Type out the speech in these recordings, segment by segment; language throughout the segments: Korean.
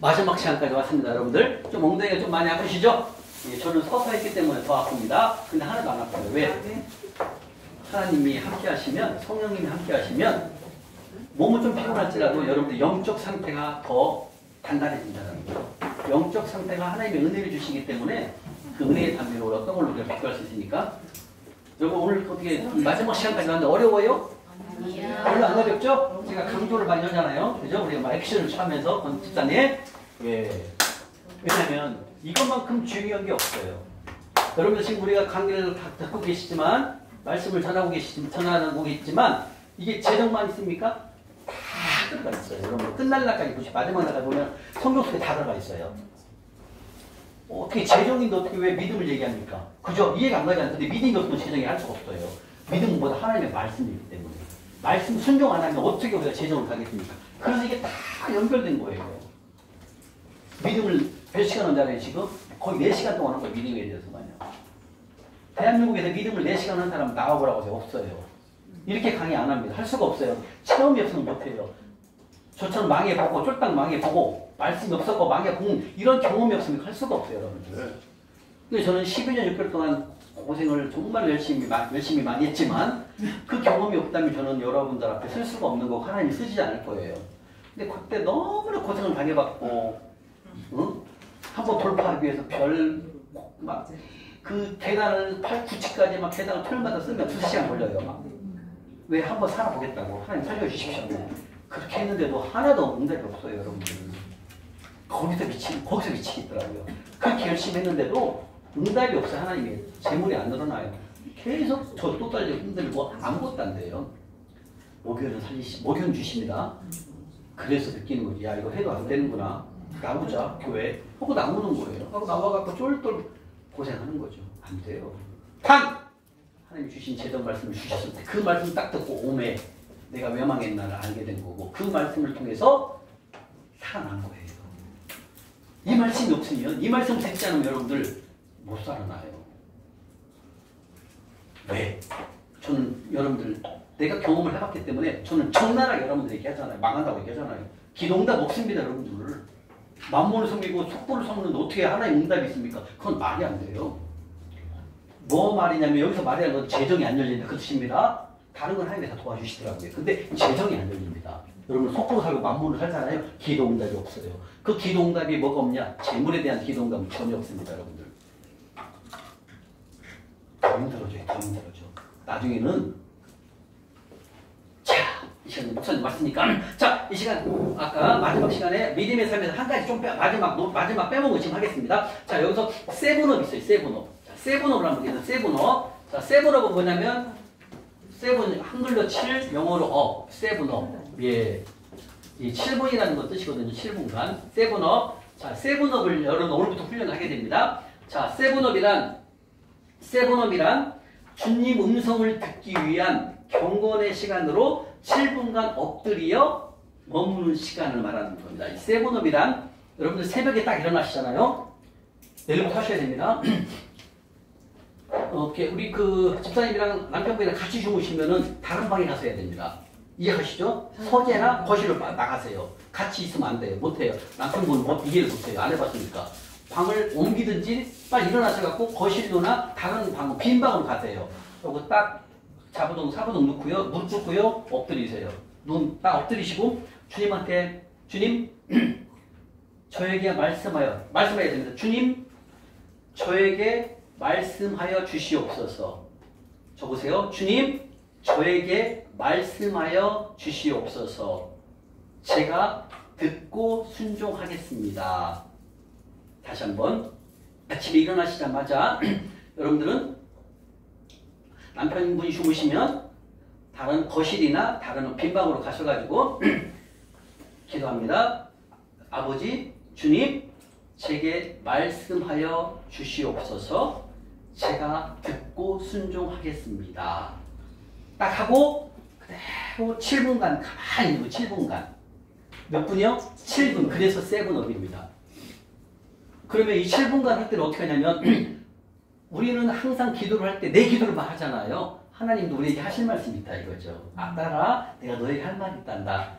마지막 시간까지 왔습니다, 여러분들. 좀 엉덩이가 좀 많이 아프시죠? 예, 저는 서서 했기 때문에 더 아픕니다. 근데 하나도 안 아파요. 왜? 하나님이 함께 하시면, 성령님이 함께 하시면, 몸은 좀 피곤할지라도 여러분들 영적 상태가 더 단단해진다는 거예요. 영적 상태가 하나님의 은혜를 주시기 때문에 그 은혜의 담비로 어떤 걸로 우리가 비교할 수 있으니까. 여러분 오늘 어떻게 마지막 시간까지 왔는데 어려워요? 별로 안 어렵죠? 제가 강조를 많이 하잖아요. 그죠? 우리가 막 액션을 취하면서 집사님. 예. 왜냐면 이것만큼 중요한 게 없어요. 여러분들 지금 우리가 강의를 다 듣고 계시지만 말씀을 전하고 계시지만 이게 재정만 있습니까? 다 들어가 있어요. 여러분 끝날 날까지 보시 마지막 날까지 보면 성경 속에 다 들어가 있어요. 어떻게 재정인데 어떻게 왜 믿음을 얘기합니까? 그죠? 이해가 안 가지 않는데 믿음이 없으면 재정이 할 수가 없어요. 믿음은 뭐다 하나님의 말씀이기 때문에. 말씀 순종 안 하면 어떻게 우리가 재정을 가겠습니까? 그래서 이게 다 연결된 거예요. 믿음을 몇 시간 한다고요 지금? 거의 4시간 동안 한 거예요. 믿음에 대해서만요. 대한민국에서 믿음을 4시간 한 사람 나와보라고 하세요. 없어요. 이렇게 강의 안 합니다. 할 수가 없어요. 체험이 없으면 못해요. 저처럼 망해보고 쫄딱 망해보고 말씀이 없었고 망해보고 이런 경험이 없으면 할 수가 없어요. 여러분들. 근데 저는 12년 6개월 동안 고생을 정말 열심히 많이 했지만 그 경험이 없다면 저는 여러분들 앞에 쓸 수가 없는 거고 하나님이 쓰지 않을 거예요. 근데 그때 너무나 고생을 당해봤고 응? 한번 돌파하기 위해서 그 계단을 9층까지 막 계단을 털마다 쓰면 2시간 걸려요. 막. 왜 한번 살아보겠다고 하나님 살려주십시오. 그렇게 했는데도 하나도 응답이 없어요. 여러분들. 거기서 미치겠더라고요. 그렇게 열심히 했는데도 응답이 없어요. 하나님이 재물이 안 늘어나요. 계속 저 또 달려 힘들고 아무것도 안 돼요. 목요는 주십니다. 그래서 느끼는 거지. 야 이거 해도 안 되는구나. 나오자 교회 하고 나오는 거예요. 하고 나와갖고 쫄쫄 고생하는 거죠. 안 돼요. 하나님 주신 제정 말씀을 주셨을 때 그 말씀 딱 듣고 오메 내가 왜 망했나를 알게 된 거고 그 말씀을 통해서 살아난 거예요. 이 말씀이 없으면 이 말씀을 듣지 않으면 여러분들 못 살아나요. 왜? 저는 여러분들 내가 경험을 해봤기 때문에 저는 적나라하게 여러분들 얘기하잖아요. 망한다고 얘기하잖아요. 기도응답 없습니다. 여러분들. 만몬을 섬기고 속보를 섬기는데 어떻게 하나님 응답이 있습니까? 그건 말이 안 돼요. 뭐 말이냐면 여기서 말이라는 건 재정이 안 열린다. 그 뜻입니다. 다른 건 하나님이 다 도와주시더라고요. 근데 재정이 안 열립니다. 여러분 속보로 살고 만몬을 살잖아요. 기도응답이 없어요. 그 기도응답이 뭐가 없냐? 재물에 대한 기도응답은 전혀 없습니다. 여러분들. 더 힘들어져. 나중에는 자, 이 시간 목사님 왔으니까 자, 이 시간 아까 마지막 시간에 믿음의 삶에서 한 가지 좀 마지막 빼먹은 거 지금 하겠습니다. 자, 여기서 세븐업 있어요. 세븐업. 자, 세븐업을 한번 보겠습니다. 세븐업. 자, 세븐업은 뭐냐면 세븐 한글로 7, 영어로 업. 세븐업. 예. 이 7분이라는 것 뜻이거든요. 7분간. 세븐업. 자, 세븐업을 여러분 오늘부터 훈련하게 됩니다. 자, 세븐업이란 주님 음성을 듣기 위한 경건의 시간으로 7분간 엎드려 머무는 시간을 말하는 겁니다. 이 세븐업이란 여러분들 새벽에 딱 일어나시잖아요. 내일부터 하셔야 됩니다. 우리 그 집사님이랑 남편분이랑 같이 주무시면은 다른 방에 가서 해야 됩니다. 이해하시죠? 서재나 거실로 나가세요. 같이 있으면 안 돼요. 못해요. 남편분은 이해를 못해요. 안 해봤으니까. 방을 옮기든지 빨리 일어나셔갖고 거실로나 다른 방, 빈 방으로 가세요. 그리고 딱 자부동, 사부동 넣고요. 무릎 꿇고요. 엎드리세요. 눈 딱 엎드리시고 주님한테 주님 저에게 말씀해야 됩니다. 주님 저에게 말씀하여 주시옵소서. 적으세요. 주님 저에게 말씀하여 주시옵소서. 제가 듣고 순종하겠습니다. 다시 한번 아침에 일어나시자마자 여러분들은 남편분이 주무시면 다른 거실이나 다른 빈방으로 가셔가지고 기도합니다. 아버지 주님 제게 말씀하여 주시옵소서. 제가 듣고 순종하겠습니다. 딱 하고 그대로 7분간 가만히 있는 거 7분간. 몇 분이요? 7분. 그래서 세븐업입니다. 그러면 이 7분간 할 때는 어떻게 하냐면 우리는 항상 기도를 할 때 내 기도를만 하잖아요. 하나님도 우리에게 하실 말씀이 있다 이거죠. 아따라 내가 너에게 할 말이 있단다.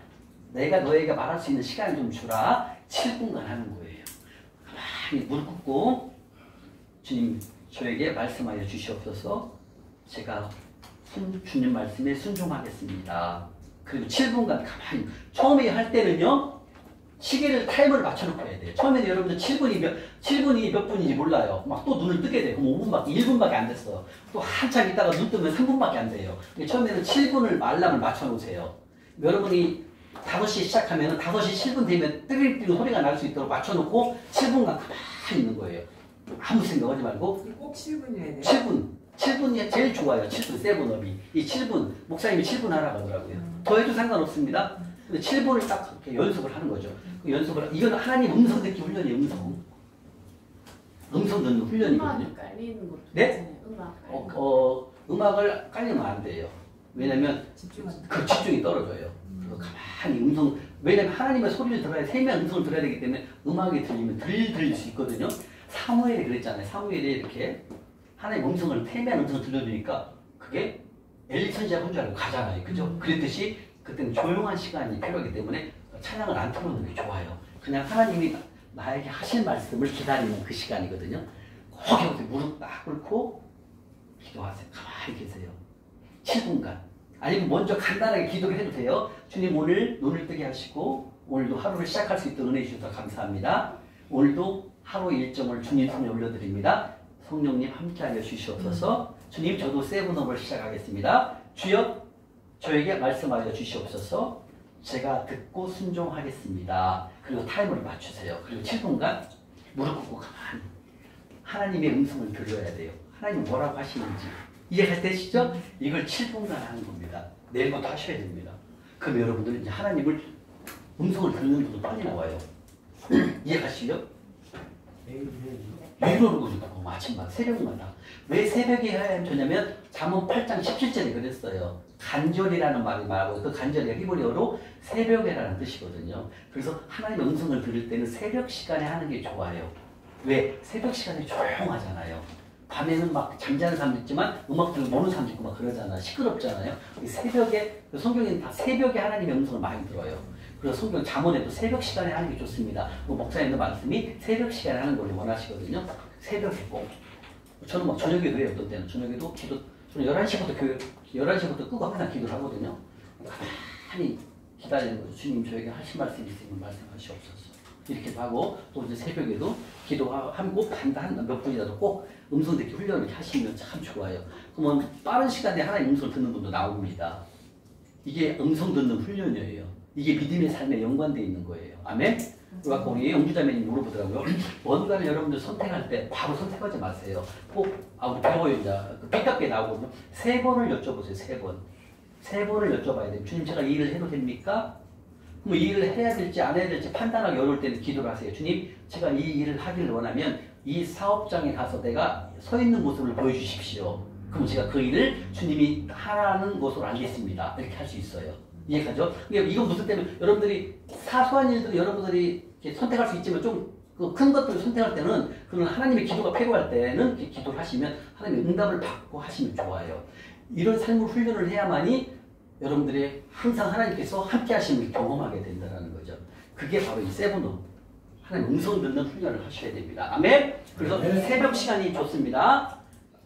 내가 너에게 말할 수 있는 시간 좀 주라. 7분간 하는 거예요. 가만히 무릎 꿇고 주님 저에게 말씀하여 주시옵소서. 제가 주님 말씀에 순종하겠습니다. 그리고 7분간 가만히 처음에 할 때는요. 시계를 타이머를 맞춰놓고 해야 돼요. 처음에는 여러분들 7분이 몇 분인지 몰라요. 막 또 눈을 뜨게 돼요. 그럼 5분밖에, 1분밖에 안 됐어. 또 한참 있다가 눈 뜨면 3분밖에 안 돼요. 처음에는 7분을 알람을 맞춰놓으세요. 여러분이 5시에 시작하면 5시 7분 되면 띠링띠링 소리가 날 수 있도록 맞춰놓고 7분간 가만히 있는 거예요. 아무 생각하지 말고. 꼭 7분이어야 돼요? 7분이 제일 좋아요. 7분, 세븐업이. 이 7분, 목사님이 7분 하라고 하더라고요. 더 해도 상관없습니다. 근데 7분을 딱 이렇게 연습을 하는 거죠. 그 연습을, 이건 하나님 음성 듣기 훈련이에요, 음성. 음성 듣는 훈련이거든요. 음악이 깔리는 것도 네? 있잖아요. 음악을 깔리면 안 돼요. 왜냐면 그 집중이 떨어져요. 그래서 가만히 음성, 왜냐면 하나님의 소리를 들어야, 세미한 음성을 들어야 되기 때문에 음악이 들리면 들릴 수 있거든요. 사무엘이 그랬잖아요. 사무엘이 이렇게 하나님 음성을, 세미한 음성을 들려주니까 그게 엘리 선지자가 한 줄 알고 가잖아요. 그죠? 그랬듯이 그때는 조용한 시간이 필요하기 때문에 찬양을 안 틀어놓는 게 좋아요. 그냥 하나님이 나에게 하실 말씀을 기다리는 그 시간이거든요. 꼭 여기서 무릎 딱 꿇고 기도하세요. 가만히 계세요. 7분간. 아니면 먼저 간단하게 기도를 해도 돼요. 주님 오늘 눈을 뜨게 하시고 오늘도 하루를 시작할 수 있도록 은혜 주셔서 감사합니다. 오늘도 하루 일정을 주님 손에 올려드립니다. 성령님 함께하여 주시옵소서. 주님 저도 세븐업을 시작하겠습니다. 주여 저에게 말씀하여 주시옵소서. 제가 듣고 순종하겠습니다. 그리고 타이머를 맞추세요. 그리고 7분간 무릎 꿇고 가만히 하나님의 음성을 들어야 돼요. 하나님 뭐라고 하시는지 이해가 되시죠? 이걸 7분간 하는 겁니다. 내일부터 하셔야 됩니다. 그럼 여러분들은 이제 하나님을 음성을 듣는 분도 빨리 나와요. 이해가시죠? 이러는 거죠. 아침마다 새벽마다. 왜 새벽에 해야 되냐면 잠언 8장 17절에 그랬어요. 간절이라는 말이 말하고 그 간절이가 히브리어로 새벽에라는 뜻이거든요. 그래서 하나님의 음성을 들을 때는 새벽 시간에 하는 게 좋아요. 왜? 새벽 시간에 조용하잖아요. 밤에는 막 잠자는 사람도 있지만 음악 들으면 노는 사람도 있고 막 그러잖아요. 시끄럽잖아요. 새벽에, 성경에는 다 새벽에 하나님의 음성을 많이 들어요. 그래서 성경 잠언에도 새벽 시간에 하는 게 좋습니다. 목사님도 말씀이 새벽 시간에 하는 걸 원하시거든요. 새벽에 꼭. 저는 막 저녁에 그래요. 어떤 때는. 저녁에도 기도, 저는 11시부터 끄고 항상 기도를 하거든요. 가만히 기다리는 거죠. 주님 저에게 하실 말씀이 있으면 말씀하시옵소서. 이렇게도 하고 또 이제 새벽에도 기도하고 한 몇 분이라도 꼭 음성 듣기 훈련을 하시면 참 좋아요. 그러면 빠른 시간에 하나님 음성을 듣는 분도 나옵니다. 이게 음성 듣는 훈련이에요. 이게 믿음의 삶에 연관되어 있는 거예요. 아멘? 그래서 우리 영주자매님 물어보더라고요. 뭔가를 여러분들 선택할 때 바로 선택하지 마세요. 꼭, 우리 배워요. 이제 삐깝게 나오거든요. 3번을 여쭤보세요. 3번. 3번을 여쭤봐야 돼요. 주님 제가 이 일을 해도 됩니까? 그럼 이 일을 해야 될지 안 해야 될지 판단하기 어려울 때는 기도를 하세요. 주님 제가 이 일을 하기를 원하면 이 사업장에 가서 내가 서 있는 모습을 보여주십시오. 그럼 제가 그 일을 주님이 하라는 것으로 알겠습니다. 이렇게 할 수 있어요. 이해가죠? 이건 무슨 때문에 여러분들이 사소한 일도 여러분들이 선택할 수 있지만 좀 큰 것들을 선택할 때는 그는 하나님의 기도가 필요할 때는 기도를 하시면 하나님의 응답을 받고 하시면 좋아요. 이런 삶을 훈련을 해야만이 여러분들이 항상 하나님께서 함께 하심을 경험하게 된다는 거죠. 그게 바로 이 세븐업. 하나님 음성 듣는 훈련을 하셔야 됩니다. 아멘? 그래서 새벽 시간이 좋습니다.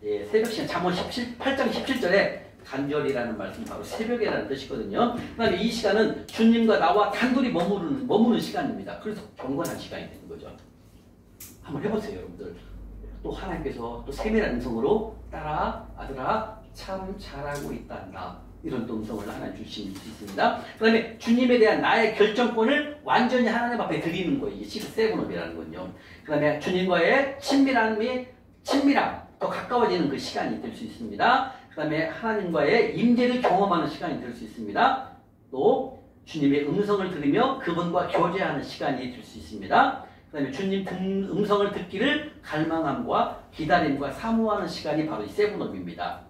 예, 새벽 시간, 잠언 8장 17절에 간절이라는 말씀이 바로 새벽이라는 뜻이거든요. 그 다음에 이 시간은 주님과 나와 단둘이 머무는 시간입니다. 그래서 경건한 시간이 되는 거죠. 한번 해보세요, 여러분들. 또 하나님께서 또 세밀한 음성으로 딸아, 아들아, 참 잘하고 있단다. 이런 또 음성을 하나님 주실 수 있습니다. 그 다음에 주님에 대한 나의 결정권을 완전히 하나님 앞에 드리는 거예요. 이게 세븐업이라는 건요. 그 다음에 주님과의 친밀함, 더 가까워지는 그 시간이 될 수 있습니다. 그 다음에 하나님과의 임재를 경험하는 시간이 될 수 있습니다. 또 주님의 음성을 들으며 그분과 교제하는 시간이 될 수 있습니다. 그 다음에 주님 음성을 듣기를 갈망함과 기다림과 사모하는 시간이 바로 이 세븐업입니다.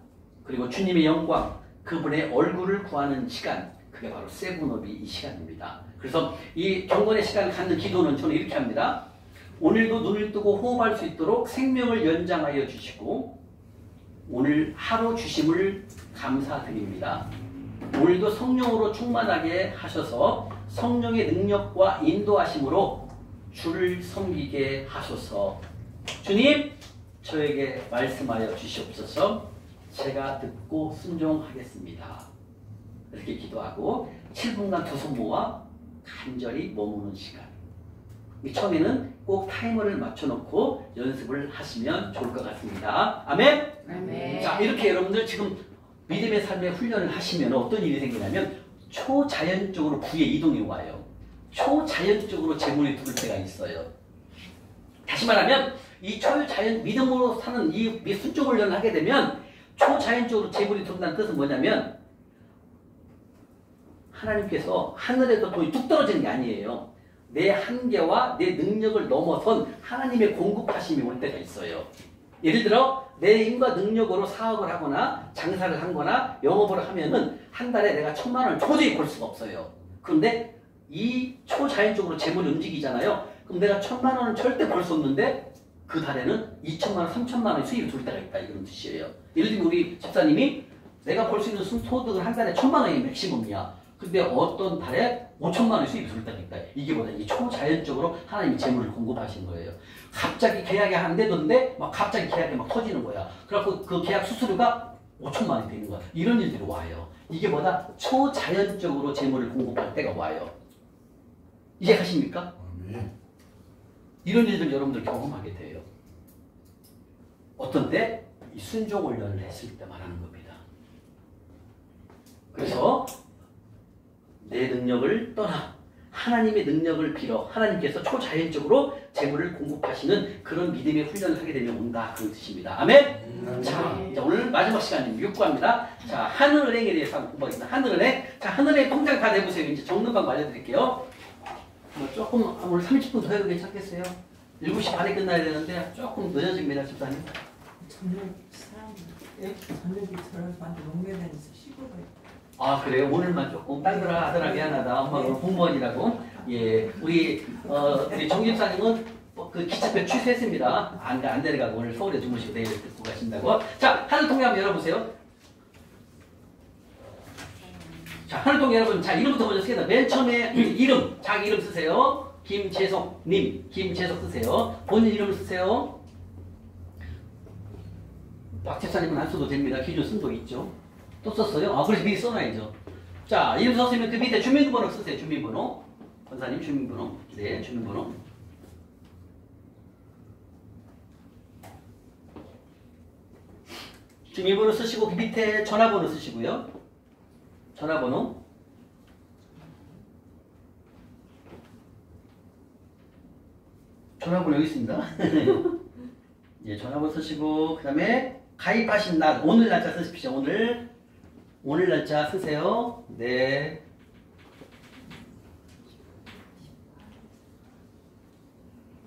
그리고 주님의 영광, 그분의 얼굴을 구하는 시간, 그게 바로 세븐업이 이 시간입니다. 그래서 이 경건의 시간을 갖는 기도는 저는 이렇게 합니다. 오늘도 눈을 뜨고 호흡할 수 있도록 생명을 연장하여 주시고 오늘 하루 주심을 감사드립니다. 오늘도 성령으로 충만하게 하셔서 성령의 능력과 인도하심으로 주를 섬기게 하소서. 주님, 저에게 말씀하여 주시옵소서. 제가 듣고 순종하겠습니다. 이렇게 기도하고 7분간 두 손 모아 간절히 머무는 시간. 처음에는 꼭 타이머를 맞춰놓고 연습을 하시면 좋을 것 같습니다. 아멘? 아멘. 자, 이렇게 여러분들 지금 믿음의 삶의 훈련을 하시면 어떤 일이 생기냐면 초자연적으로 부의 이동이 와요. 초자연적으로 재물이 들을 때가 있어요. 다시 말하면 이 초자연 믿음으로 사는 이 순종 훈련을 하게 되면 초자연적으로 재물이 들어온다는 뜻은 뭐냐면 하나님께서 하늘에서 돈이 뚝 떨어지는 게 아니에요. 내 한계와 내 능력을 넘어선 하나님의 공급하심이 올 때가 있어요. 예를 들어 내 힘과 능력으로 사업을 하거나 장사를 하거나 영업을 하면은 한 달에 내가 1,000만 원을 도저히 벌 수가 없어요. 그런데 이 초자연적으로 재물이 움직이잖아요. 그럼 내가 1,000만 원은 절대 벌 수 없는데 그 달에는 2,000만 원, 3,000만 원의 수입이 들 때가 있다. 이런 뜻이에요. 예를 들면 우리 집사님이 내가 벌 수 있는 소득은 한 달에 1,000만 원이 맥시멈이야. 근데 어떤 달에 5,000만 원의 수입이 들을 때가 있다. 이게 뭐냐? 이 초자연적으로 하나님이 재물을 공급하신 거예요. 갑자기 계약이 안 되던데 막 갑자기 계약이 막 터지는 거야. 그래갖고 그 계약 수수료가 5,000만 원이 되는 거야. 이런 일들이 와요. 이게 뭐다? 초자연적으로 재물을 공급할 때가 와요. 이해하십니까? 이런 일들 여러분들 경험하게 돼요. 어떤 때? 이 순종 훈련을 했을 때 말하는 겁니다. 그래서 내 능력을 떠나 하나님의 능력을 빌어 하나님께서 초자연적으로 재물을 공급하시는 그런 믿음의 훈련을 하게 되면 온다. 그런 뜻입니다. 아멘? 자, 이제 오늘 마지막 시간입니다. 6과입니다. 자, 하늘은행에 대해서 한번 공부하겠습니다. 하늘은행. 자, 하늘은행 통장 다 내보세요. 이제 적는 방법 알려드릴게요. 뭐 조금 오늘 30분 더 해도 괜찮겠어요? 7시 반에 끝나야 되는데 조금 늦어집니다. 집사님. 저녁 사람 저녁이 저녁한테 농계단에서 쉬고 가요. 아 그래요? 오늘만 조금 딸들아 아들아 미안하다 엄마가 공무원이라고. 예, 우리 정 집사님은 그 기차표 취소했습니다. 안 내려가고 오늘 서울에 주무시고 내일 듣고 가신다고. 자, 하늘 통계 한번 열어보세요. 자, 하늘 통계 여러분, 자 이름부터 먼저 쓰겠다. 맨 처음에 이름, 자기 이름 쓰세요. 김재석님, 김재석 쓰세요. 본인 이름을 쓰세요. 박 집사님은 안 써도 됩니다. 기존 쓴 거 있죠. 또 썼어요? 아, 그래서 미리 써놔야죠. 자, 이름 썼으면 그 밑에 주민번호 쓰세요. 주민번호. 권사님 주민번호. 네, 주민번호. 주민번호 쓰시고 그 밑에 전화번호 쓰시고요. 전화번호. 전화번호 여기 있습니다. 예, 전화번호 쓰시고 그 다음에 가입하신 날, 오늘 날짜 쓰십시오. 오늘 날짜 쓰세요. 네.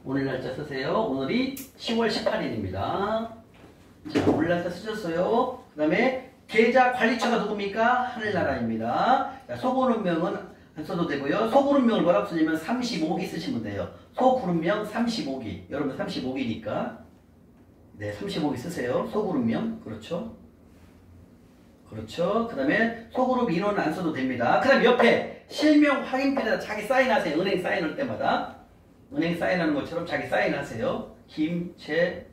오늘 날짜 쓰세요. 오늘이 10월 18일입니다. 자, 오늘 날짜 쓰셨어요. 그 다음에 계좌 관리처가 누굽니까? 하늘나라입니다. 자, 소그룹명은 안 써도 되고요. 소그룹명을 뭐라고 쓰냐면 35기 쓰시면 돼요. 소그룹명 35기. 여러분 35기니까. 네, 35기 쓰세요. 소그룹명. 그렇죠. 그렇죠. 그 다음에 소그룹 인원은 안 써도 됩니다. 그 다음에 옆에 실명 확인표에다 자기 사인하세요. 은행 사인할 때마다. 은행 사인하는 것처럼 자기 사인하세요. 김재석.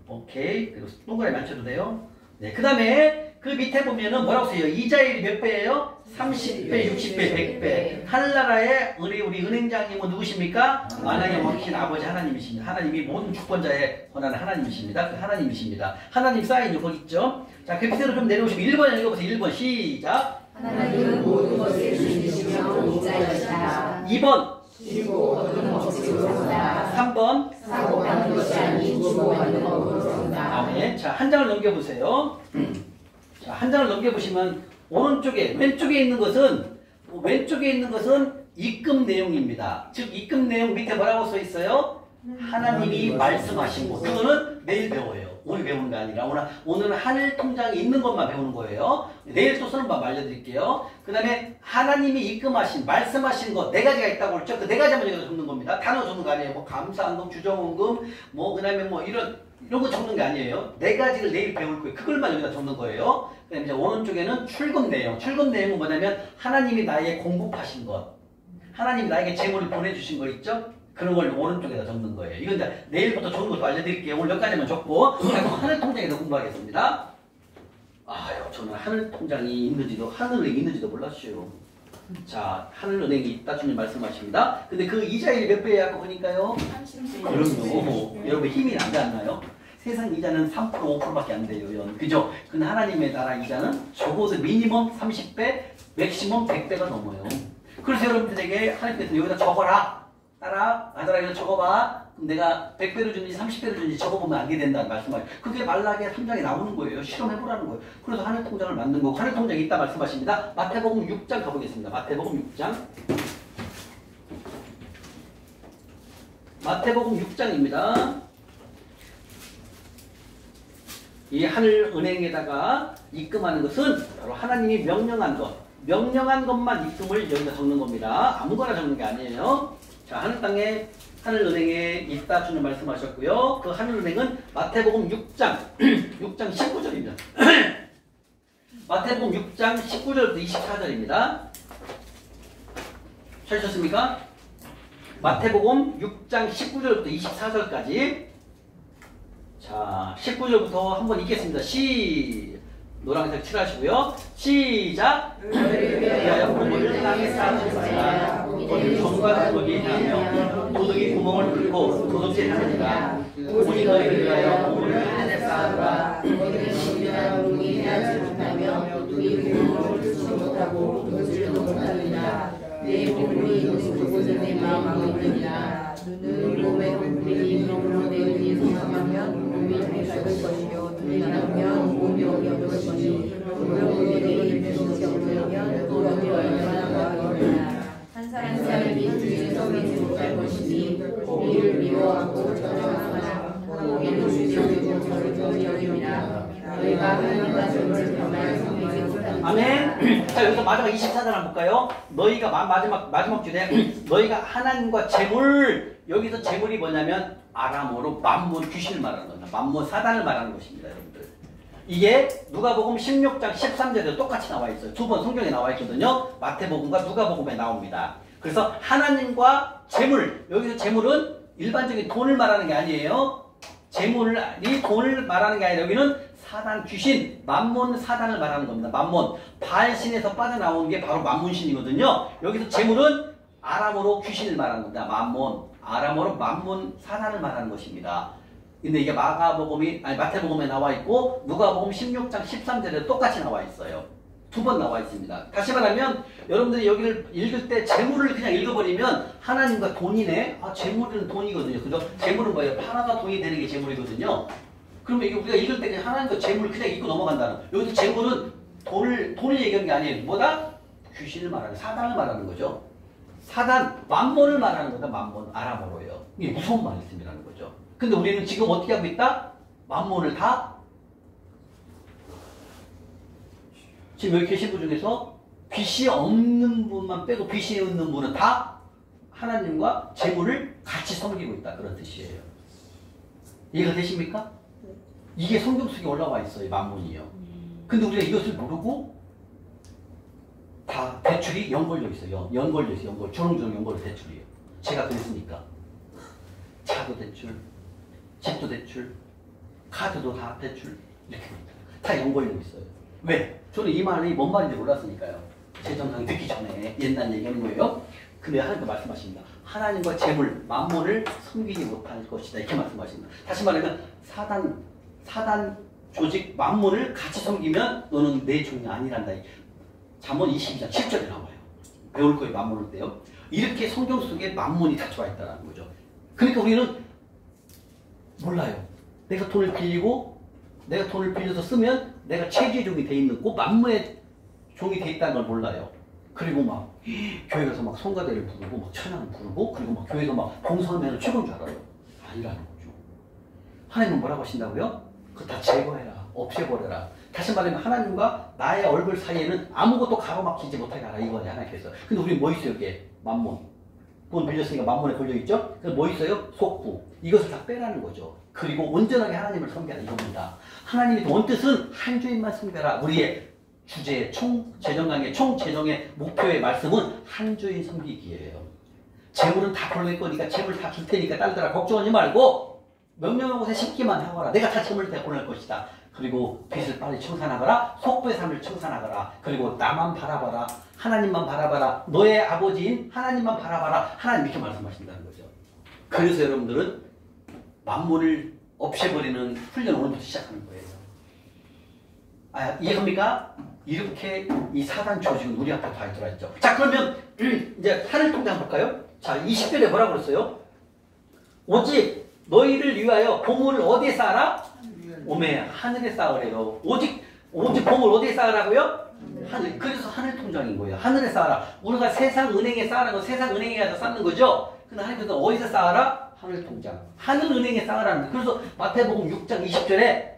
오케이. 그리고 동그라미 맞춰도 돼요. 네. 그 다음에 그 밑에 보면은 뭐라고 써요? 이자율이 몇 배예요? 30배, 60배, 100배. 하늘나라의 우리 은행장님은 누구십니까? 만왕의 왕이신 아버지 하나님이십니다. 하나님이 모든 주권자의 권한은 하나님이십니다. 그 하나님이십니다. 하나님 사인이 거기 있죠? 자, 그 밑으로 좀 내려오시면 1번 읽어보세요. 1번 시작. 하나님은 모든 것을 주시며 이자이시다. 2번. 주고 얻은 것으로 산다. 3번. 사고 파는 것이 아닌 주고 받는 법으로 산다. 아멘. 자, 한 장을 넘겨보세요. 자, 한 장을 넘겨보시면 왼쪽에 있는 것은 입금 내용입니다. 즉 입금 내용 밑에 뭐라고 써 있어요? 하나님이 말씀하신 것. 그거는 내일 배워요. 오늘 배우는 게 아니라 오늘은 하늘 통장에 있는 것만 배우는 거예요. 내일 또 쓰는 법 알려드릴게요. 그 다음에 하나님이 입금하신 말씀하신 것 4가지가 있다고 그랬죠. 그 4가지만 여기서 적는 겁니다. 단어 적는 거 아니에요. 뭐 감사헌금, 주정헌금, 뭐 그 다음에 뭐 이런 거 적는 게 아니에요. 4가지를 내일 배울 거예요. 그걸만 여기다 적는 거예요. 그 다음에 이제 오른쪽에는 출금 내용. 출금 내용은 뭐냐면 하나님이 나에게 공급하신 것. 하나님이 나에게 재물을 보내주신 거 있죠? 그런 걸 오른쪽에다 적는 거예요. 이건 이제 내일부터 적는 것도 알려드릴게요. 오늘 여기까지만 적고 그럼 하늘 통장에서 공부하겠습니다. 아유, 저는 하늘 통장이 있는지도 하늘은행이 있는지도 몰랐어요. 자, 하늘은행이 있다 주님 말씀하십니다. 근데 그 이자율이 몇 배야 아까 보니까요? 30배. 그럼요. 여러분 힘이 나지 않나요? 세상 이자는 3% 5%밖에 안 돼요. 그죠? 근데 하나님의 나라 이자는 적어도 미니멈 30배, 맥시멈 100배가 넘어요. 그래서 여러분들에게 하나님께서 여기다 적어라. 따라, 아들아 이거 적어봐. 그럼 내가 100배를 주는지 30배를 주는지 적어보면 알게 된다는 말씀을. 그게 말라게 3장에 나오는 거예요. 실험해보라는 거예요. 그래서 하늘 통장을 만든 거고 하늘 통장이 있다 말씀하십니다. 마태복음 6장 가보겠습니다. 마태복음 6장. 마태복음 6장입니다. 이 하늘은행에다가 입금하는 것은 바로 하나님이 명령한 것. 명령한 것만 입금을 여기다 적는 겁니다. 아무거나 적는 게 아니에요. 자, 하늘 땅에 하늘은행에 있다 주는 말씀하셨고요. 그 하늘은행은 마태복음 6장 6장 19절입니다. 마태복음 6장 19절부터 24절입니다. 찾으셨습니까? 마태복음 6장 19절부터 24절까지. 자, 19절부터 한번 읽겠습니다. 노란색 칠하시고요. 시작! 위하여 보물을 땅에 쌓아주시라. 거기 정과 도둑이 하며 도둑이 구멍을 뚫고 도둑질하느니라. 오직 너희를 위하여 보물을 하늘에 쌓아두라. 거기는 정결한 눈이 해하지 못하며 도둑이 구멍을 뚫지 못하고 도둑질도 못하느니라. 내 보물이 그곳에 내 마음에 있느니라. 눈은 몸에 보물이 이름으로 내 눈이 성함하면 몸이 밝을 것이요 눈이 나쁘면 몸이 어려울 것이니 그러므로 내 입에 빛이 없으면 또 어디 얼마나 과하겠느냐. 한 사람이 주의 섬기지 못할 것이니 고기를 미워하고 저주하거나 고기를 주지 않고 저를 좋은 여김이라. 너희가 하나님과 정직함을 섬기지 못하는 아멘. 자, 여기서 마지막 24절 한번 볼까요? 너희가 마지막 주제 너희가 하나님과 재물. 여기서 재물이 뭐냐면 아람어로 만몬 귀신을 말하는 겁니다. 만몬 사단을 말하는 것입니다, 여러분들. 이게 누가복음 16장 13절에도 똑같이 나와 있어요. 두 번 성경에 나와 있거든요. 마태복음과 누가복음에 나옵니다. 그래서 하나님과 재물. 여기서 재물은 일반적인 돈을 말하는 게 아니에요. 재물이 돈을 말하는 게 아니라 여기는 사단, 귀신, 만몬 사단을 말하는 겁니다. 만몬. 바알신에서 빠져나온 게 바로 만몬신이거든요. 여기서 재물은 아람어로 귀신을 말하는 겁니다. 만몬. 아람어로 만몬 사단을 말하는 것입니다. 근데 이게 마태복음에 나와 있고 누가복음 16장 13절에 똑같이 나와 있어요. 두 번 나와 있습니다. 다시 말하면 여러분들이 여기를 읽을 때 재물을 그냥 읽어버리면 하나님과 돈이네. 아, 재물은 돈이거든요. 그죠? 재물은 뭐예요? 팔아가 돈이 되는 게 재물이거든요. 그러면 이게 우리가 읽을 때 그냥 하나님과 재물을 그냥 읽고 넘어간다는. 여기서 재물은 돈을 얘기하는 게 아니에요. 뭐다? 귀신을 말하는, 사단을 말하는 거죠. 사단, 만몬을 말하는 거다. 만몬, 아람어로요. 이게 무서운 말씀이라는 거죠. 근데 우리는 지금 어떻게 하고 있다? 만몬을 다 지금 여기 계신 분 중에서 빚이 없는 분만 빼고 빚이 있는 분은 다 하나님과 재물을 같이 섬기고 있다. 그런 뜻이에요. 이해가 되십니까? 이게 성경 속에 올라와 있어요. 만몬이요. 근데 우리가 이것을 모르고 다 대출이 연걸려 있어요. 연걸려 있어요. 주렁주렁 연걸려 대출이에요. 제가 그랬으니까. 차도 대출, 집도 대출, 카드도 다 대출. 이렇게 다 연걸려 있어요. 왜? 저는 이 말이 뭔 말인지 몰랐으니까요. 재정상 듣기 전에 옛날 얘기하는 거예요. 근데 하나님도 말씀하십니다. 하나님과 재물, 만몬을 섬기지 못할 것이다. 이렇게 말씀하십니다. 다시 말하면 사단 조직 만몬을 같이 섬기면 너는 내 종이 아니란다. 잠언 22장 7절에 나와요. 배울 거예요. 만몬을 때요. 이렇게 성경 속에 만몬이 다 들어와 있다는 거죠. 그러니까 우리는 몰라요. 내가 돈을 빌려서 쓰면 내가 체지의 종이 돼 있는 꼭 만몬의 종이 돼 있다는 걸 몰라요. 그리고 막 교회 가서 막 성가대를 부르고 막 찬양을 부르고 그리고 막 교회도 막 봉사하면 최고인 줄 알아요. 아니라는 거죠. 하나님은 뭐라고 하신다고요? 그거 다 제거해라. 없애버려라. 다시 말하면 하나님과 나의 얼굴 사이에는 아무것도 가로막히지 못하게 하라. 이거냐 하나님께서. 근데 우리 뭐 있어요? 여기에 만몬. 돈 빌렸으니까 만몬에 걸려있죠? 그래서 뭐 있어요? 속부. 이것을 다 빼라는 거죠. 그리고 온전하게 하나님을 섬겨라. 이겁니다. 하나님의 원뜻은 한 주인만 섬겨라. 우리의 주제의 총재정의 목표의 말씀은 한 주인 섬기기예요. 재물은 다 벌낼 거니까 재물 다 줄 테니까 딸들아 걱정하지 말고 명령한 곳에 심기만 하거라. 내가 다 재물을 다 보낼 것이다. 그리고 빚을 빨리 청산하거라. 속부의 삶을 청산하거라. 그리고 나만 바라봐라. 하나님만 바라봐라. 너의 아버지인 하나님만 바라봐라. 하나님 이렇게 말씀하신다는 거죠. 그래서 여러분들은 만물을 없애버리는 훈련을 오늘부터 시작하는 거예요. 아, 이해합니까? 이렇게 이 사단 조직은 우리 앞에 다 들어있죠. 자, 그러면 이제 하늘 통장 볼까요? 자, 20절에 뭐라고 그랬어요? 오직 너희를 위하여 보물을 어디에 쌓아라? 오메 하늘에 쌓으래요. 오직 보물 어디에 쌓으라고요? 하늘. 그래서 하늘 통장인 거예요. 하늘에 쌓아라. 우리가 세상 은행에 쌓으라고 세상 은행에 가서 쌓는 거죠. 근데 하나님께서 어디서 쌓아라? 하늘 통장. 하늘 은행에 쌓으라는 거예요. 그래서 마태복음 6장 20절에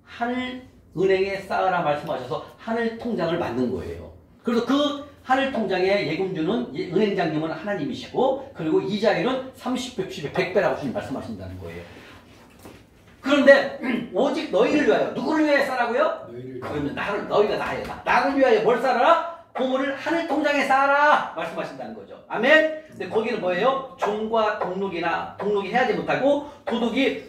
하늘 은행에 쌓으라 말씀하셔서 하늘 통장을 만든 거예요. 그래서 그 하늘 통장의 예금주는 은행장님은 하나님이시고 그리고 이자율은 30배, 60배, 100배라고 주님 말씀하신다는 거예요. 그런데 오직 너희를 위하여 누구를 위하여 쌓으라고요? 그러면 너희가 나를 위하여 뭘 쌓아라? 보물을 하늘 통장에 쌓아라 말씀하신다는 거죠. 아멘. 근데 거기는 뭐예요? 종과 동록이 해야지 못하고 도둑이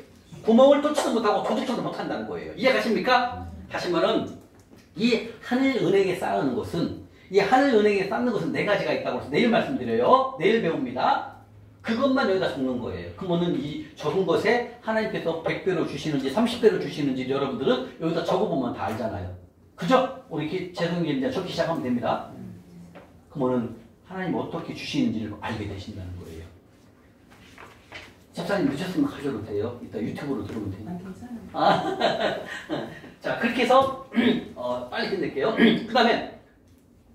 구멍을 뚫지도 못하고 도둑질도 못한다는 거예요. 이해가십니까? 다시 말하면 이 하늘 은행에 쌓는 것은 이 하늘 은행에 쌓는 것은 네 가지가 있다고 해서 내일 말씀드려요. 내일 배웁니다. 그것만 여기다 적는 거예요. 그러면은 이 적은 것에 하나님께서 100배로 주시는지 30배로 주시는지 여러분들은 여기다 적어보면 다 알잖아요. 그죠? 우리 이렇게 재성님 이제 적기 시작하면 됩니다. 그러면은 하나님 어떻게 주시는지를 알게 되신다는 거예요. 집사님 늦었으면 가셔도 돼요. 이따 유튜브로 들으면 되니까. 괜찮아요. 자, 그렇게 해서 빨리 끝낼게요. 그 다음에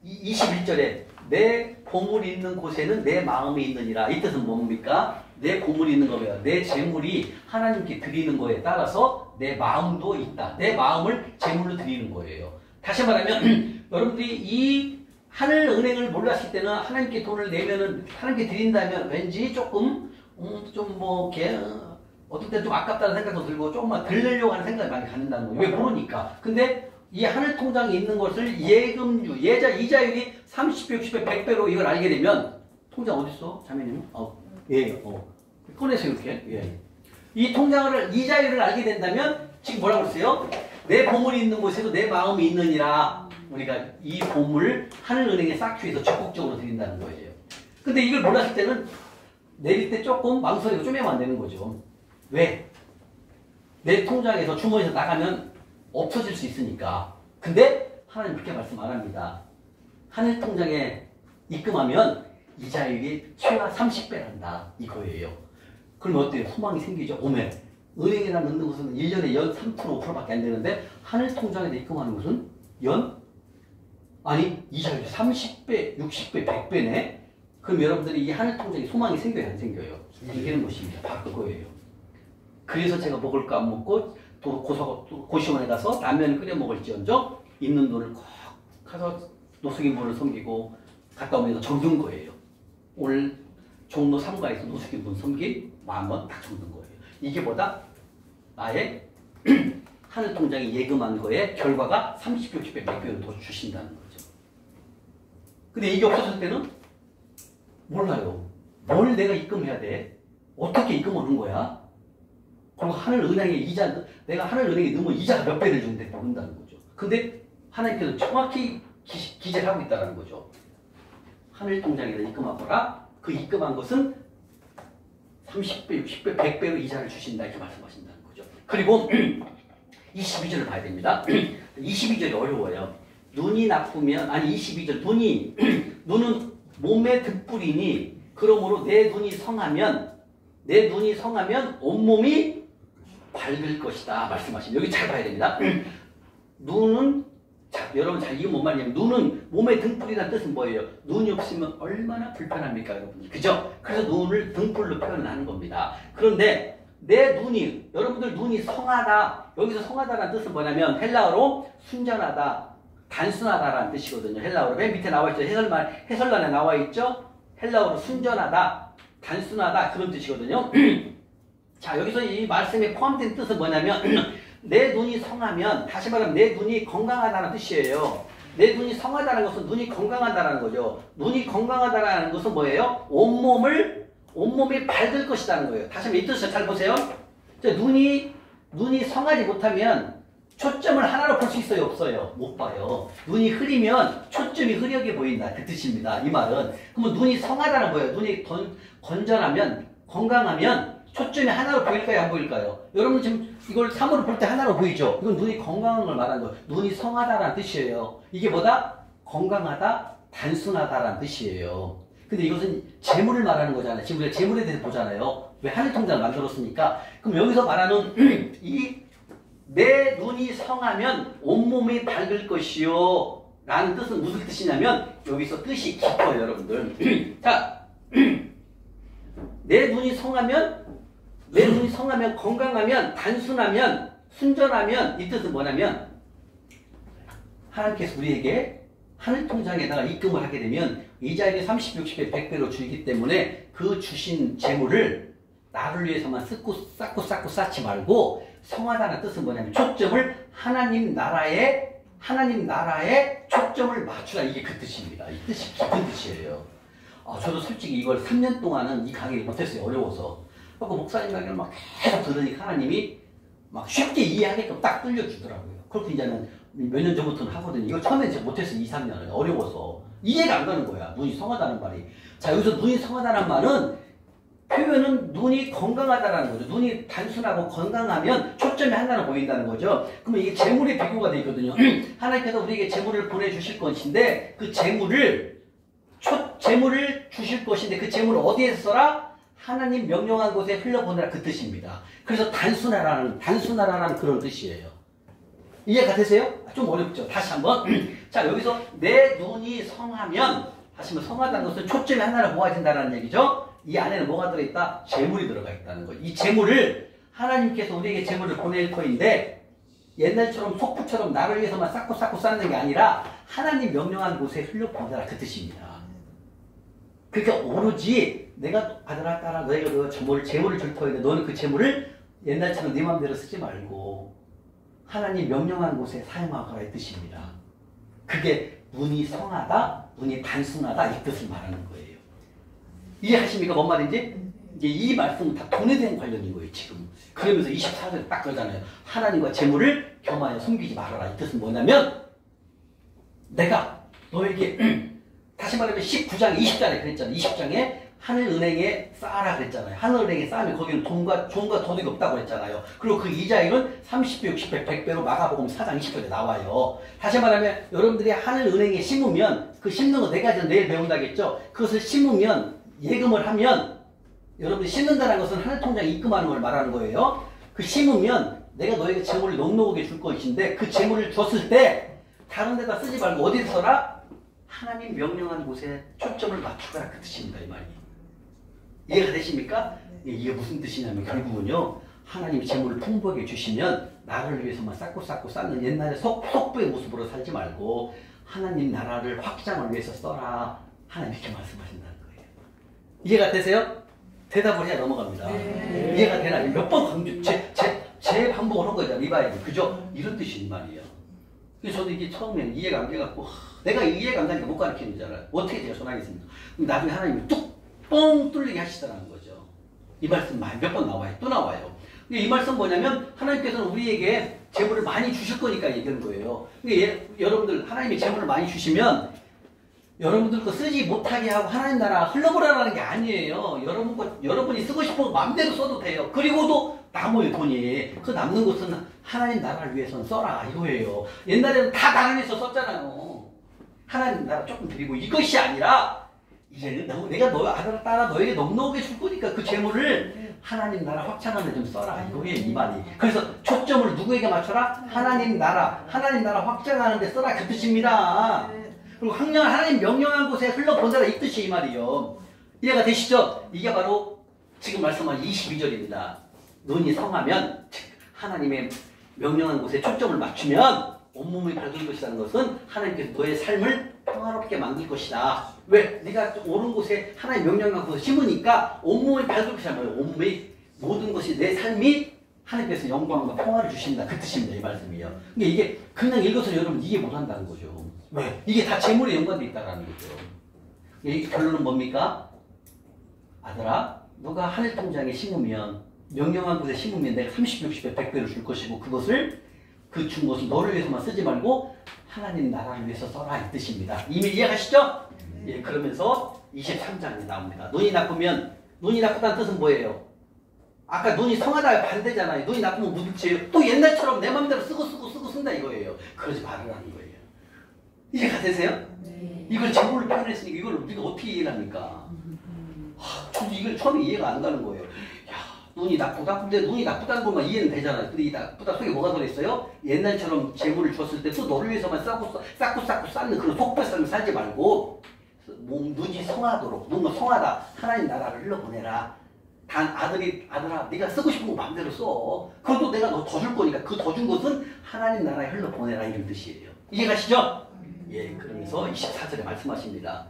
21절에 내 보물이 있는 곳에는 내 마음이 있느니라. 이 뜻은 뭡니까? 내 보물이 있는 거예요. 내 재물이 하나님께 드리는 거에 따라서 내 마음도 있다. 내 마음을 재물로 드리는 거예요. 다시 말하면 여러분들이 이 하늘 은행을 몰랐을 때는 하나님께 돈을 내면은 하나님께 드린다면 왠지 조금 좀 뭐 이렇게 어떨 때 좀 아깝다는 생각도 들고 조금만 덜 내려고 하는 생각이 많이 갖는다는 거예요. 왜 모르니까. 근데 이 하늘 통장에 있는 것을 예금주, 이자율이 30배, 60배, 100배로 이걸 알게 되면 통장 어디 있어? 자매님? 꺼내세요 이렇게. 예. 이 통장을 이자율을 알게 된다면 지금 뭐라고 했어요? 내 보물이 있는 곳에도 내 마음이 있느니라. 우리가 이 보물 하늘은행에 쌓기 위해서 적극적으로 드린다는 거예요. 근데 이걸 몰랐을 때는 내릴 때 조금 망설이고 쪼매면 안 되는 거죠. 왜? 내 통장에서 주머니에서 나가면 없어질 수 있으니까. 근데 하나님 그렇게 말씀 안 합니다. 하늘 통장에 입금하면 이자율이 최하 30배란다 이거예요. 그러면 어때요? 소망이 생기죠. 오메 은행에다 넣는 것은 1년에 연 3%, 5%밖에 안 되는데 하늘 통장에 입금하는 것은 이자율이 30배, 60배, 100배네. 그럼 여러분들이 이 하늘 통장에 소망이 생겨요, 안 생겨요? 생기는 것입니다. 바로 그거예요. 그래서 제가 먹을 거 안 먹고 고시원에 가서 라면을 끓여 먹을지언정 있는 돈을 꼭 가서 노숙인분을 섬기고 갔다 오면서 적는 거예요. 오늘 종로 3가에서 노숙인분 섬긴 10,000원 딱 적는 거예요. 이게 뭐다? 나의 하늘 통장에 예금한 거에 결과가 30배, 60배, 100배로 더 주신다는 거죠. 근데 이게 없었을 때는 몰라요. 뭘 내가 입금해야 돼? 어떻게 입금하는 거야? 그리고 하늘은행에 내가 하늘은행에 넣으면 이자가 몇 배를 주는데 모른다는 거죠. 근데 하나님께서 정확히 기재를 하고 있다는 거죠. 하늘 통장에다 입금하거라. 그 입금한 것은 30배, 60배, 100배로 이자를 주신다 이렇게 말씀하신다는 거죠. 그리고 22절을 봐야 됩니다. 22절이 어려워요. 눈이 나쁘면 22절 눈은 몸의 등불이니 그러므로 내 눈이 성하면 온몸이 밝을 것이다 말씀하십니다. 여기 잘 봐야 됩니다. 눈은 여러분 잘 이거 뭔 말이냐면 눈은 몸의 등불이라는 뜻은 뭐예요? 눈이 없으면 얼마나 불편합니까 여러분? 그죠? 그래서 눈을 등불로 표현하는 겁니다. 그런데 내 눈이 여러분들 눈이 성하다. 여기서 성하다라는 뜻은 뭐냐면 헬라어로 순전하다, 단순하다라는 뜻이거든요. 헬라어로 맨 밑에 나와 있죠. 해설란에 나와 있죠. 헬라어로 순전하다, 단순하다 그런 뜻이거든요. 자 여기서 이 말씀에 포함된 뜻은 뭐냐면 내 눈이 성하면 다시 말하면 내 눈이 건강하다는 뜻이에요. 내 눈이 성하다는 것은 눈이 건강하다는 거죠. 눈이 건강하다는 것은 뭐예요? 온몸이 밝을 것이라는 거예요. 다시 한번 이 뜻을 잘 보세요. 눈이 성하지 못하면 초점을 하나로 볼 수 있어요? 없어요? 못 봐요. 눈이 흐리면 초점이 흐려게 보인다. 그 뜻입니다. 이 말은. 그러면 눈이 성하다는 거예요. 눈이 건전하면, 건강하면 초점이 하나로 보일까요? 안 보일까요? 여러분 지금 이걸 3으로 볼 때 하나로 보이죠? 이건 눈이 건강한 걸 말하는 거예요. 눈이 성하다라는 뜻이에요. 이게 뭐다? 건강하다, 단순하다라는 뜻이에요. 근데 이것은 재물을 말하는 거잖아요. 지금 우리가 재물에 대해서 보잖아요. 왜 하늘통장을 만들었으니까. 그럼 여기서 말하는 내 눈이 성하면 온몸이 밝을 것이요 라는 뜻은 무슨 뜻이냐면 여기서 뜻이 깊어요, 여러분들. 자, 내 눈이 성하면 건강하면, 단순하면, 순전하면, 이 뜻은 뭐냐면 하나님께서 우리에게 하늘통장에다가 입금을 하게 되면 이자에게 30, 60배, 100배로 주기 때문에 그 주신 재물을 나를 위해서만 쌓고 쌓지 말고, 성하다는 뜻은 뭐냐면 초점을 하나님 나라에 초점을 맞추라, 이게 그 뜻입니다. 이 뜻이 깊은 뜻이에요. 저도 솔직히 이걸 3년 동안은 이 강의를 못했어요. 어려워서. 그리고 목사님 강의를 막 계속 들으니까 하나님이 막 쉽게 이해하게끔 딱 뚫려주더라고요. 그렇고 이제는 몇 년 전부터는 하거든요. 이거 처음엔 제가 못했어요. 2, 3년을. 어려워서. 이해가 안 가는 거야. 눈이 성하다는 말이. 자, 여기서 눈이 성하다는 말은 표현은 눈이 건강하다라는 거죠. 눈이 단순하고 건강하면 초점이 하나로 보인다는 거죠. 그러면 이게 재물의 비교가 되어 있거든요. 하나님께서 우리에게 재물을 보내주실 것인데 그 재물을 주실 것인데 그 재물을 어디에서 써라? 하나님 명령한 곳에 흘려보내라, 그 뜻입니다. 그래서 단순하라는 그런 뜻이에요. 이해가 되세요? 좀 어렵죠? 다시 한번. 자, 여기서 내 눈이 성하면, 다시 한번 성하다는 것은 초점이 하나로 모아진다는 얘기죠. 이 안에는 뭐가 들어있다? 재물이 들어가 있다는 거예요. 이 재물을 하나님께서 우리에게 재물을 보낼 터인데 옛날처럼 속부처럼 나를 위해서만 쌓고 쌓는 게 아니라 하나님 명령한 곳에 흘려보내라, 그 뜻입니다. 그러니까 오로지 내가 아들아 딸아 너희가 재물을 줄 터인데 너는 그 재물을 옛날처럼 네 마음대로 쓰지 말고 하나님 명령한 곳에 사용하거라, 이 뜻입니다. 그게 눈이 성하다, 눈이 단순하다, 이 뜻을 말하는 거예요. 이해하십니까? 뭔 말인지? 이제 이 말씀은 다 돈에 대한 관련인 거예요, 지금. 그러면서 24절에 딱 그러잖아요. 하나님과 재물을 겸하여 숨기지 말아라. 이 뜻은 뭐냐면, 내가 너에게, 다시 말하면 19장 20절에 그랬잖아요. 20장에 하늘은행에 쌓아라 그랬잖아요. 하늘은행에 쌓으면 거기는 종과 도둑이 없다고 그랬잖아요. 그리고 그 이자율은 30배, 60배, 100배로 마가복음 4장 20절에 나와요. 다시 말하면 여러분들이 하늘은행에 심으면, 그 심는 거 4가지는 내일 배운다겠죠. 그것을 심으면, 예금을 하면, 여러분들이 심는다는 것은 하늘통장에 입금하는 걸 말하는 거예요. 그 심으면 내가 너에게 재물을 넉넉하게 줄 것인데 그 재물을 줬을 때 다른 데다 쓰지 말고 어디서 써라? 하나님 명령한 곳에 초점을 맞추거라, 그 뜻입니다. 이 말이. 이해가 되십니까? 이게 무슨 뜻이냐면 결국은요, 하나님이 재물을 풍부하게 주시면 나를 위해서만 쌓고 쌓는 옛날에 속부의 모습으로 살지 말고 하나님 나라를 확장을 위해서 써라, 하나님 이렇게 말씀하신다는 거예요. 이해가 되세요? 대답을 해야 넘어갑니다. 네. 이해가 되나? 몇 번 강조, 제 반복을 한 거잖아, 리바이브. 그죠? 이런 뜻이 이 말이에요. 그래서 저도 이게 처음에는 이해가 안 돼갖고, 내가 이해가 안 가니까 못 가르치는 거잖아요. 어떻게 제가 전하겠습니까? 나중에 하나님이 뻥 뚫리게 하시더라는 거죠. 이 말씀 몇 번 나와요. 또 나와요. 근데 이 말씀 뭐냐면, 하나님께서는 우리에게 재물을 많이 주실 거니까 얘기하는 거예요. 근데 여러분들, 하나님이 재물을 많이 주시면, 여러분들 거 쓰지 못하게 하고 하나님 나라 흘러보라는 게 아니에요. 여러분이 쓰고 싶어 마음대로 써도 돼요. 그리고도 남아요, 돈이. 그 남는 것은 하나님 나라를 위해서는 써라, 이거예요. 옛날에는 다 나를 위해서 썼잖아요. 하나님 나라 조금 드리고, 이것이 아니라 이제는 내가 너 아들 따라 너에게 넉넉하게 줄 거니까 그 재물을 하나님 나라 확장하는 데 좀 써라, 이거예요, 이 말이. 그래서 초점을 누구에게 맞춰라? 하나님 나라 확장하는 데 써라, 그 뜻입니다. 그리고 하나님 명령한 곳에 흘러보내라, 이 뜻이 이 말이요. 이해가 되시죠? 이게 바로 지금 말씀한 22절입니다. 눈이 성하면, 즉 하나님의 명령한 곳에 초점을 맞추면 온몸이 밝을 것이라는 것은 하나님께서 너의 삶을 평화롭게 만들 것이다. 왜? 네가 옳은 곳에 하나님 명령한 곳에 심으니까 온몸이 밝을 것이란 말이에요. 온몸이 모든 것이 내 삶이 하나님께서 영광과 평화를 주신다. 그 뜻입니다. 이 말씀이요. 근데 이게 그냥 읽어서 여러분 이해 못한다는 거죠. 왜? 이게 다 재물에 연관되어 있다는 거죠. 이 결론은 뭡니까? 아들아, 너가 하늘 통장에 심으면 명령한 곳에 심으면 내가 30, 60배, 100배를 줄 것이고 그것을 그 준 것을 너를 위해서만 쓰지 말고 하나님 나라를 위해서 써라 이 뜻입니다. 이미 이해가시죠? 예, 그러면서 23장이 나옵니다. 눈이 나쁘면 눈이 나쁘다는 뜻은 뭐예요? 아까 눈이 성하다 반대잖아요. 눈이 나쁘면 무득지예요. 또 옛날처럼 내 맘대로 쓰고 쓴다 이거예요. 그러지 말으라는 거예요. 이해가 되세요? 네. 이걸 제목으로 표현했으니까 이걸 우리가 어떻게 이해를 합니까? 저도 이걸 처음에 이해가 안 가는 거예요. 야, 눈이 나쁘다? 근데 눈이 나쁘다는 것만 이해는 되잖아요. 근데 이 나쁘다 속에 뭐가 들어있어요? 옛날처럼 재물을 줬을 때 또 너를 위해서만 쌓고 쌓는 그런 속배성을 살지 말고 눈이 성하도록, 눈은 성하다. 하나님 나라를 흘러보내라. 단 아들아 네가 쓰고 싶은 거 마음대로 써. 그것도 내가 너 더 줄 거니까 그 더 준 것은 하나님 나라에 흘러보내라 이런 뜻이에요. 이해가시죠? 예, 그러면서 24절에 말씀하십니다.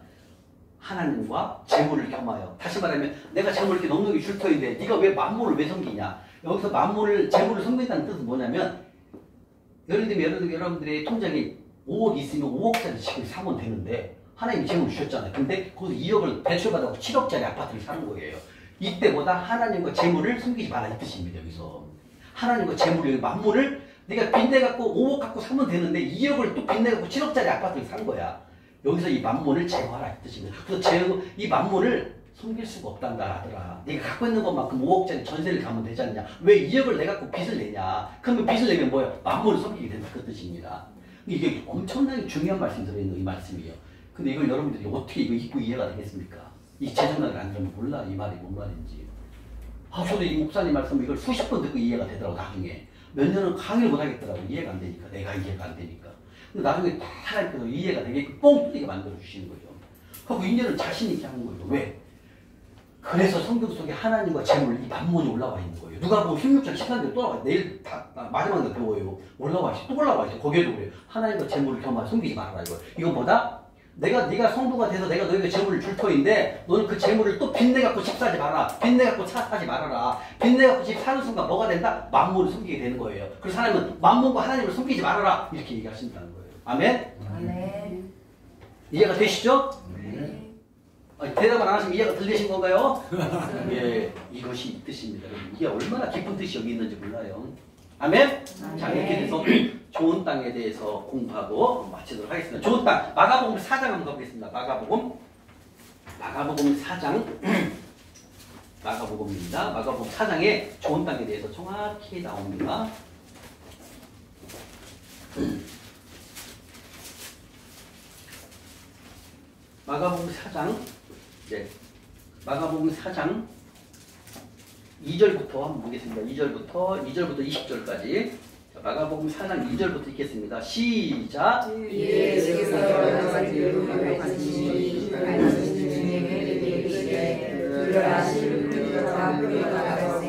하나님과 재물을 겸하여. 다시 말하면 내가 재물을 이렇게 넉넉히 줄 터인데 네가 왜 만물을 왜 섬기냐. 여기서 만물을 재물을 섬긴다는 뜻은 뭐냐면 예를 들면 여러분들의 통장에 5억 있으면 5억짜리 집을 사면 되는데 하나님이 재물을 주셨잖아요. 근데 거기서 2억을 대출받아서 7억짜리 아파트를 사는 거예요. 이때보다 하나님과 재물을 숨기지 마라 이 뜻입니다. 여기서 하나님과 재물을 만물을 네가 빚내갖고 5억 갖고 사면 되는데 2억을 또 빚내갖고 7억짜리 아파트를 산 거야. 여기서 이 만물을 제거하라 이 뜻입니다. 그래서 이 만물을 숨길 수가 없단다 하더라. 네가 갖고 있는 것만큼 5억짜리 전세를 가면 되지 않냐. 왜 2억을 내 갖고 빚을 내냐. 그러면 빚을 내면 뭐예요? 만물을 숨기게 된다 그 뜻입니다. 이게 엄청나게 중요한 말씀이 들어있는 이 말씀이에요. 근데 이걸 여러분들이 어떻게 이거 읽고 이해가 되겠습니까? 이 재정학을 안 들으면 몰라 이 말이 뭔 말인지. 저도 이 목사님 말씀 이걸 수십 번 듣고 이해가 되더라고 나중에. 몇 년은 강의를 못 하겠더라고. 이해가 안 되니까. 내가 이해가 안 되니까. 근데 나중에 다 하나님께서 이해가 되게끔 뻥 뚫리게 만들어 주시는 거죠. 그리고 인연을 자신 있게 하는 거예요. 왜? 그래서 성경 속에 하나님과 재물 이 만문이 올라와 있는 거예요. 누가 보면 16장 13절 또 나와요. 내일 마지막에 배워요. 올라와 있어. 또 올라와 있어. 거기에도 그래요. 하나님과 재물을 겸하여 숨기지 말아라 이거. 이건 뭐다? 네가 성도가 돼서 내가 너에게 재물을 줄 터인데 너는 그 재물을 또 빚내갖고 집 사지 마라. 빚내갖고 차 사지 말아라. 빚내갖고 집 사는 순간 뭐가 된다? 만물을 숨기게 되는 거예요. 그래서 하나님은 만물과 하나님을 숨기지 말아라. 이렇게 얘기하신다는 거예요. 아멘? 아멘. 이해가 되시죠? 네. 대답을 안 하시면 이해가 들리신 건가요? 예, 이것이 이 뜻입니다. 이게 얼마나 깊은 뜻이 여기 있는지 몰라요. 아멘? 자, 이렇게 돼서 좋은 땅에 대해서 공부하고 마치도록 하겠습니다. 좋은 땅, 마가복음 4장 한번 가보겠습니다. 마가복음 4장 마가복음입니다. 마가복음 4장에 좋은 땅에 대해서 정확히 나옵니다. 마가복음 4장, 네, 마가복음 4장 2절부터 한번 보겠습니다. 2절부터 20절까지. 마가복음 4장 2절부터 읽겠습니다. 시작. 예수께서 여러 가지로 가르치시니 가르치시니 이르시되 그러라 실로가 풀려나가서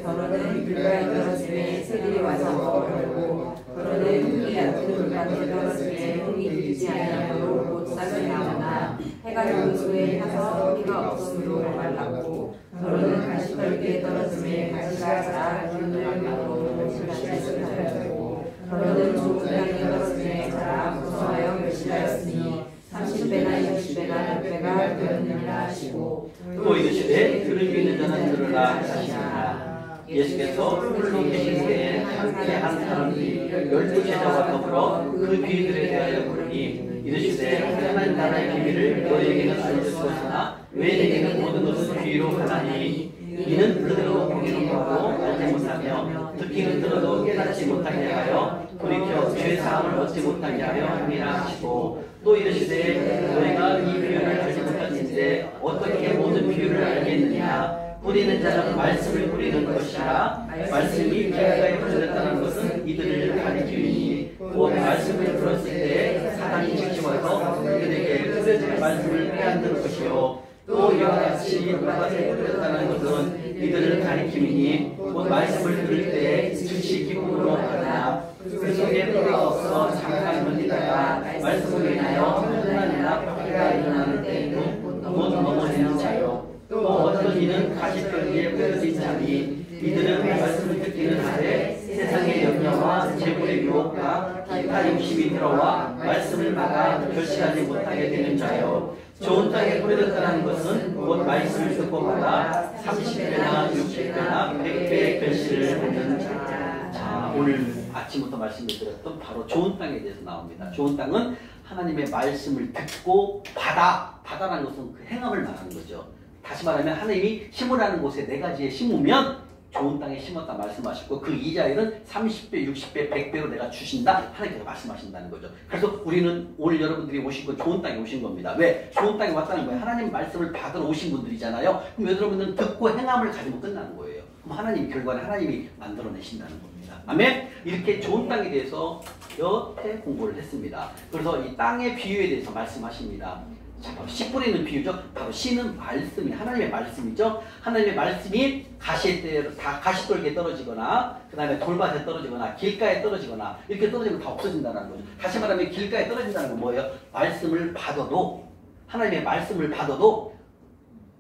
더러는 불가에 떨어지매 새들이 와서 얼고 더러는 흙이 얕은 돌밭에 떨어지매 흙이 들지 아니하므로 곧 싹이 나오나 해가 영수에 타서 피가 없으므로 말랐고 더러는 가시떨기에 떨어지매 가시가 자라 기운을 막으로 가시가 달라졌고 더러는 좋은 땅에 떨어지매 자라 무성하여 멸실하였으니 30배나 60배나 100배가 되었느니라 하시고 또 이르시되 들을 수 있는 자는 들으라 하시니라. 예수께서 홀로 계신 때에 함께 한 사람이 12제자와 더불어 그 뒤들에 대하여 부르니 이르시되 하나님 나라의 비밀을 너희에게는 알려주었으나 왜 내게는 모든 것을 비유로 하나니 이는 그들로 보기는 보고 알지 못하며 듣기는 들어도 깨닫지 못하게 하여 돌이켜 죄사함을 얻지 못하게 하려 함이라 하시고 또 이르시되 너희가 이 비유를 알지 못하는데 어떻게 모든 비유를 알겠느냐. 뿌리는 자는 말씀을 뿌리는 것이라. 말씀이 길가에 뿌려졌다는 것은 이들을 가리키니 곧 말씀을 들었을 때 사단이 직집어서 그들에게 뿌려진 말씀을 빼앗는 것이요 또 이와 같이 돌밭에 뿌려졌다는 것은 이들을 가리키니 곧 말씀을 들을 때 즉시 기쁨으로 받아 그 속에 뿌리가 없어 잠깐 견디다가 말씀을 인하여 하나님나 박해가 일어나는 때에는 곧 넘어지는 자요 또 어떤 이는 가시떨기에 뿌려진 자니 이들은 말씀을 듣기는 하되 세상의 염려와 재물의 유혹과 기타 욕심이 들어와 말씀을 막아 결실하지 못하게 되는 자요. 좋은 땅에 뿌려졌다는 것은 곧 말씀을 듣고 받아 30배나 60배나 100배의 결실을 하는 자. 자, 오늘 아침부터 말씀드렸던 바로 좋은 땅에 대해서 나옵니다. 좋은 땅은 하나님의 말씀을 듣고 바다라는 것은 그 행함을 말하는 거죠. 다시 말하면 하나님이 심으라는 곳에 네 가지에 심으면 좋은 땅에 심었다 말씀하시고 그 이자율은 30배, 60배, 100배로 내가 주신다 하나님께서 말씀하신다는 거죠. 그래서 우리는 오늘 여러분들이 오신 건 좋은 땅에 오신 겁니다. 왜? 좋은 땅에 왔다는 거예요. 하나님 말씀을 받으러 오신 분들이잖아요. 그럼 여러분들은 듣고 행함을 가지면 끝나는 거예요. 그럼 하나님 결과는 하나님이 만들어내신다는 겁니다. 아멘? 이렇게 좋은 땅에 대해서 여태 공부를 했습니다. 그래서 이 땅의 비유에 대해서 말씀하십니다. 자, 바로 씨 뿌리는 비유죠. 바로 씨는 말씀이 하나님의 말씀이죠. 하나님의 말씀이 가시떨기에 떨어지거나 그 다음에 돌밭에 떨어지거나 길가에 떨어지거나 이렇게 떨어지면 다 없어진다는 거죠. 다시 말하면 길가에 떨어진다는 건 뭐예요? 말씀을 받아도 하나님의 말씀을 받아도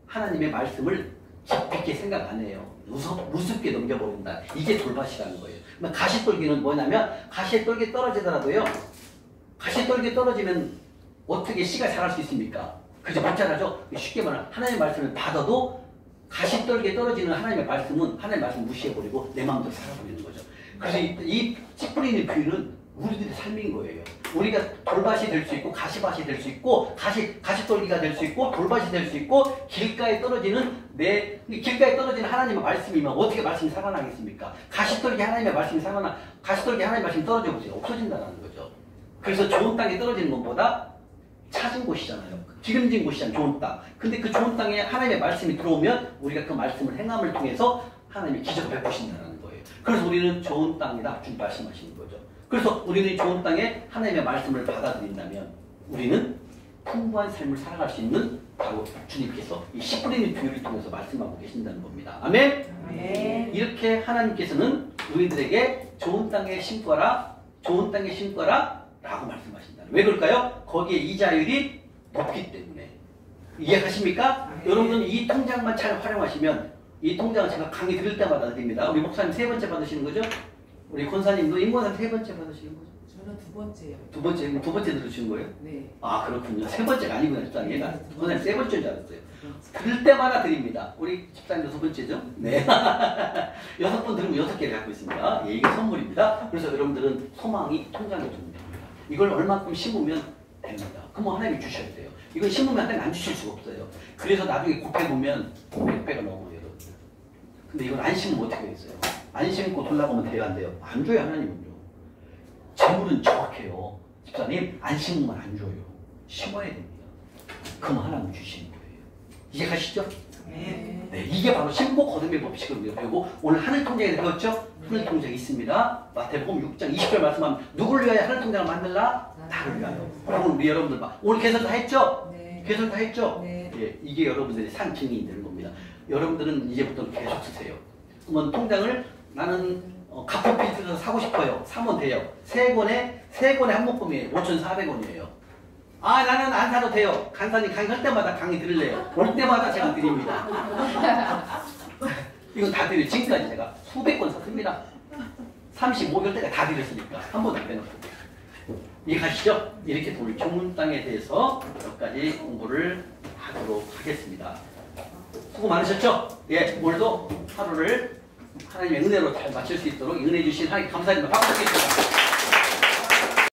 하나님의 말씀을 깊이 있게 생각 안 해요. 무섭게 넘겨버린다. 이게 돌밭이라는 거예요. 가시떨기는 뭐냐면 가시떨기에 떨어지더라도요. 가시떨기에 떨어지면 어떻게 씨가 자랄 수 있습니까? 그죠? 못 자라죠? 쉽게 말하면 하나님의 말씀을 받아도 가시떨기에 떨어지는 하나님의 말씀은 하나님의 말씀을 무시해버리고 내 마음대로 살아버리는 거죠. 그래서 이 씨 뿌리는 비유는 우리들의 삶인 거예요. 우리가 돌밭이 될 수 있고 가시밭이 될 수 있고 가시떨기가 될 수 있고 돌밭이 될 수 있고 길가에 떨어지는 길가에 떨어지는 하나님의 말씀이면 어떻게 말씀이 살아나겠습니까? 가시떨기 하나님의 말씀이 가시떨기 하나님의 말씀이 떨어져 보세요. 없어진다는 거죠. 그래서 좋은 땅에 떨어지는 것보다 찾은 곳이잖아요. 기름진 곳이잖아요. 좋은 땅. 근데 그 좋은 땅에 하나님의 말씀이 들어오면 우리가 그 말씀을 행함을 통해서 하나님이 기적을 베푸신다는 거예요. 그래서 우리는 좋은 땅이다 좀 말씀하시는 거죠. 그래서 우리는 좋은 땅에 하나님의 말씀을 받아들인다면 우리는 풍부한 삶을 살아갈 수 있는 바로 주님께서 이 씨 뿌리는 비유를 통해서 말씀하고 계신다는 겁니다. 아멘? 아멘. 이렇게 하나님께서는 우리들에게 좋은 땅에 심거라 라고 말씀하신다. 왜 그럴까요? 거기에 이자율이 높기 때문에. 이해하십니까? 여러분은 이 통장만 잘 활용하시면 이 통장은 제가 강의 들을 때마다 드립니다. 우리 목사님 3번째 받으시는 거죠? 우리 권사님도 임권사 3번째 받으시는 거죠? 저는 2번째요. 두 번째 들으시는 거예요? 네. 아, 그렇군요. 3번째가 아니구나, 집사님. 권사님 3번째인 줄 알았어요. 들을 때마다 드립니다. 우리 집사님도 2번째죠? 네. 6번 들으면 6개를 갖고 있습니다. 예, 이게 선물입니다. 그래서 여러분들은 소망이 통장에 듭니다. 이걸 얼마큼 심으면 됩니다. 그럼 뭐 하나님이 주셔야 돼요. 이걸 심으면 하나님 안 주실 수가 없어요. 그래서 나중에 곱해보면 100배가 넘어요, 여러분들. 근데 이걸 안 심으면 어떻게 되겠어요? 안 심고 돌아가면 돼요, 안 돼요? 안 줘요, 하나님은요. 재물은 정확해요. 집사님, 안 심으면 안 줘요. 심어야 됩니다. 그럼 하나님 주시는 거예요. 이해가시죠? 네, 이게 바로 심고 거듭의 법칙을 우리가 배우고 오늘 하늘 통장에 배웠죠? 하늘 통장이 있습니다. 마태복음 6장 20절 말씀하면 누구를 위하여 하늘 통장을 만들라? 나를 위하여. 오늘 우리 여러분들 오늘 개설 다 했죠? 네. 개설 다 했죠? 네. 예, 이게 여러분들의 산 증인이 되는 겁니다. 여러분들은 이제부터 계속 쓰세요. 그러면 통장을 나는 가품 필터에서 사고 싶어요. 사면 돼요. 세 권에 한 묶음이에요. 5,400원이에요. 아, 나는 안 사도 돼요. 간사님 강의할 때마다 강의 들을래요. 올 때마다 제가 드립니다. 이건 다 드려요. 지금까지 제가 수백 권 샀습니다. 35개월 때가 다 드렸으니까 한 번도 안 빼놓고. 이해가시죠? 이렇게 오늘 좋은 땅에 대해서 몇 가지 공부를 하도록 하겠습니다. 수고 많으셨죠? 예, 오늘도 하루를 하나님의 은혜로 잘 마칠 수 있도록 은혜 주신 하나님 감사드립니다. 박수 드리겠습니다.